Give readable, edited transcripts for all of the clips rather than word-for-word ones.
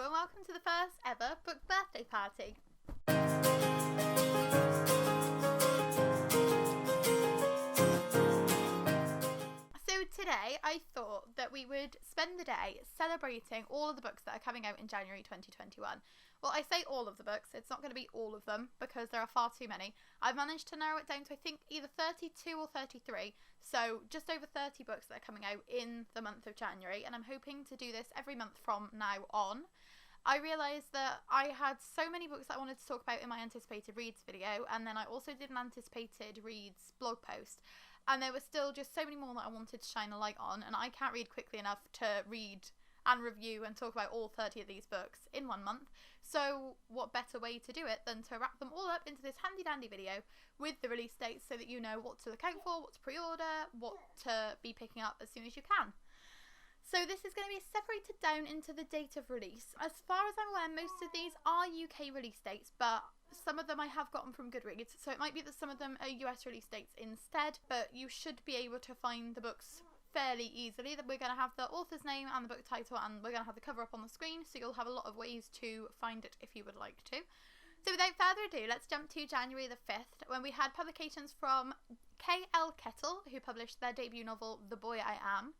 and welcome to the first ever book birthday party. So today I thought that we would spend the day celebrating all of the books that are coming out in January 2021. Well, I say all of the books, it's not going to be all of them because there are far too many. I've managed to narrow it down to I think either 32 or 33, so just over 30 books that are coming out in the month of January, and I'm hoping to do this every month from now on. I realised that I had so many books that I wanted to talk about in my anticipated reads video, and then I also did an anticipated reads blog post, and there were still just so many more that I wanted to shine a light on, and I can't read quickly enough to read and review and talk about all 30 of these books in 1 month. So what better way to do it than to wrap them all up into this handy dandy video with the release dates so that you know what to look out for, what to pre-order, what to be picking up as soon as you can. So this is going to be separated down into the date of release. As far as I'm aware, most of these are UK release dates, but some of them I have gotten from Goodreads, so it might be that some of them are US release dates instead, but you should be able to find the books fairly easily. That we're going to have the author's name and the book title, and we're going to have the cover up on the screen, so you'll have a lot of ways to find it if you would like to. So without further ado, let's jump to January the 5th, when we had publications from K.L. Kettle, who published their debut novel The Boy I Am.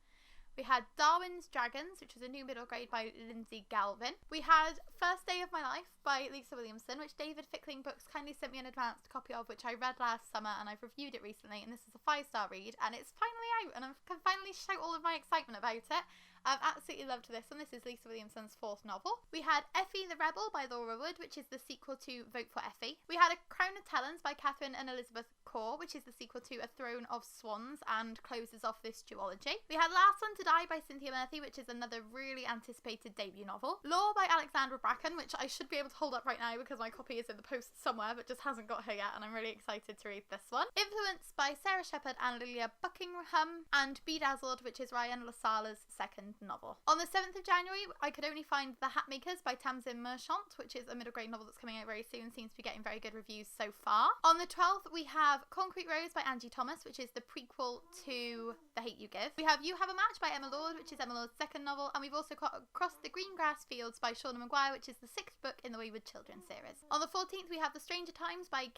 We had Darwin's Dragons, which was a new middle grade by Lindsay Galvin. We had First Day of My Life by Lisa Williamson, which David Fickling Books kindly sent me an advanced copy of, which I read last summer, and I've reviewed it recently, and this is a 5-star read, and it's finally out, and I can finally shout all of my excitement about it. I've absolutely loved this one. This is Lisa Williamson's 4th novel. We had Effie the Rebel by Laura Wood, which is the sequel to Vote for Effie. We had A Crown of Talons by Catherine and Elizabeth Core, which is the sequel to A Throne of Swans and closes off this duology. We had Last One to Die by Cynthia Murphy, which is another really anticipated debut novel. Law by Alexandra Bracken, which I should be able to hold up right now because my copy is in the post somewhere but just hasn't got here yet, and I'm really excited to read this one. Influence by Sarah Shepherd and Lilia Buckingham, and Bedazzled, which is Ryan Lasala's 2nd novel. On the 7th of January, I could only find The Hatmakers by Tamsin Merchant, which is a middle grade novel that's coming out very soon, seems to be getting very good reviews so far. On the 12th, we have Concrete Rose by Angie Thomas, which is the prequel to The Hate You Give. We have You Have a Match by Emma Lord, which is Emma Lord's 2nd novel, and we've also got Across the Green Grass Fields by Shauna Maguire, which is the 6th book in the Wayward Children series. On the 14th, we have The Stranger Times by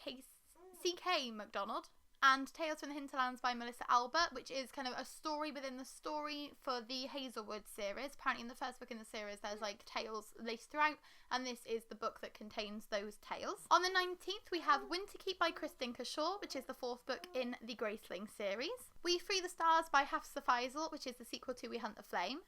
C.K. MacDonald, and Tales from the Hinterlands by Melissa Albert, which is kind of a story within the story for the Hazelwood series. Apparently in the first book in the series there's like tales laced throughout, and this is the book that contains those tales. On the 19th we have Winterkeep by Kristin Cashore, which is the 4th book in the Graceling series. We Free the Stars by Hafsa Faisal, which is the sequel to We Hunt the Flame.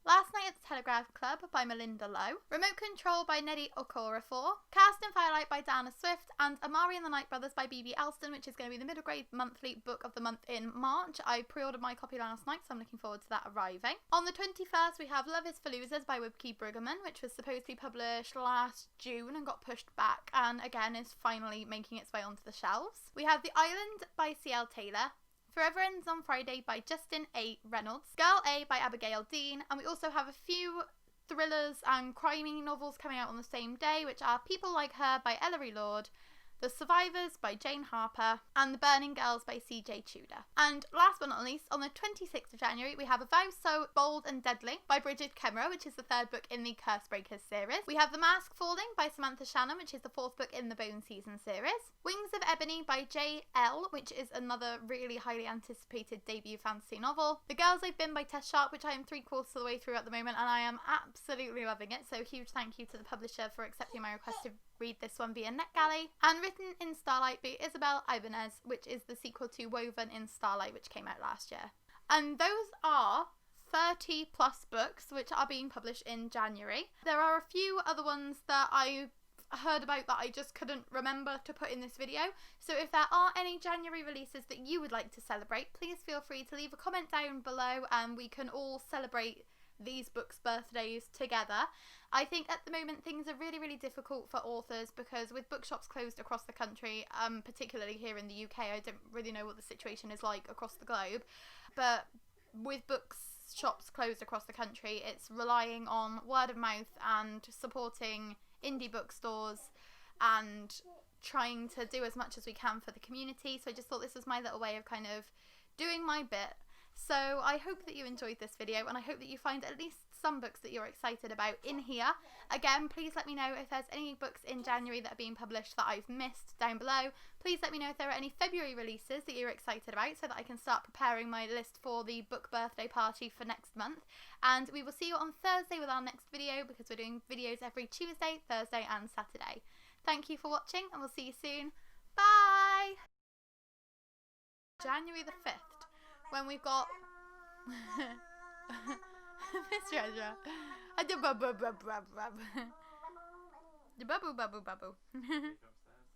Last Night at the Telegraph Club by Melinda Lowe. Remote Control by Neddy Okorafor. Cast in Firelight by Dana Swift. And Amari and the Night Brothers by B.B. Alston, which is going to be the middle grade monthly book of the month in March. I pre-ordered my copy last night, so I'm looking forward to that arriving. On the 21st, we have Love is for Losers by Wibke Brueggemann, which was supposed to be published last June and got pushed back, and again is finally making its way onto the shelves. We have The Island by C.L. Taylor. Forever Ends on Friday by Justin A. Reynolds. Girl A by Abigail Dean. And we also have a few thrillers and crimey novels coming out on the same day, which are People Like Her by Ellery Lord, The Survivors by Jane Harper, and The Burning Girls by C.J. Tudor. And last but not least, on the 26th of January, we have A Vow So Bold and Deadly by Bridget Kemmerer, which is the 3rd book in the Cursebreakers series. We have The Mask Falling by Samantha Shannon, which is the 4th book in the Bone Season series. Wings of Ebony by J.L., which is another really highly anticipated debut fantasy novel. The Girls I've Been by Tess Sharp, which I am 3/4 of the way through at the moment, and I am absolutely loving it, so huge thank you to the publisher for accepting my request to read this one via NetGalley. And Written in Starlight by Isabel Ibanez, which is the sequel to Woven in Starlight, which came out last year. And those are 30 plus books which are being published in January. There are a few other ones that I heard about that I just couldn't remember to put in this video, so if there are any January releases that you would like to celebrate, please feel free to leave a comment down below and we can all celebrate these books' birthdays together. I think at the moment things are really, really difficult for authors because with bookshops closed across the country, particularly here in the UK, I don't really know what the situation is like across the globe, but with bookshops closed across the country, it's relying on word of mouth and supporting indie bookstores and trying to do as much as we can for the community. So I just thought this was my little way of kind of doing my bit. So I hope that you enjoyed this video, and I hope that you find at least some books that you're excited about in here. Again, please let me know if there's any books in January that are being published that I've missed down below. Please let me know if there are any February releases that you're excited about so that I can start preparing my list for the book birthday party for next month. And we will see you on Thursday with our next video, because we're doing videos every Tuesday, Thursday and Saturday. Thank you for watching, and we'll see you soon. Bye! January the 5th, when we've got Miss Treasure. The bubble bubble bubble. The bubble bubble bubble.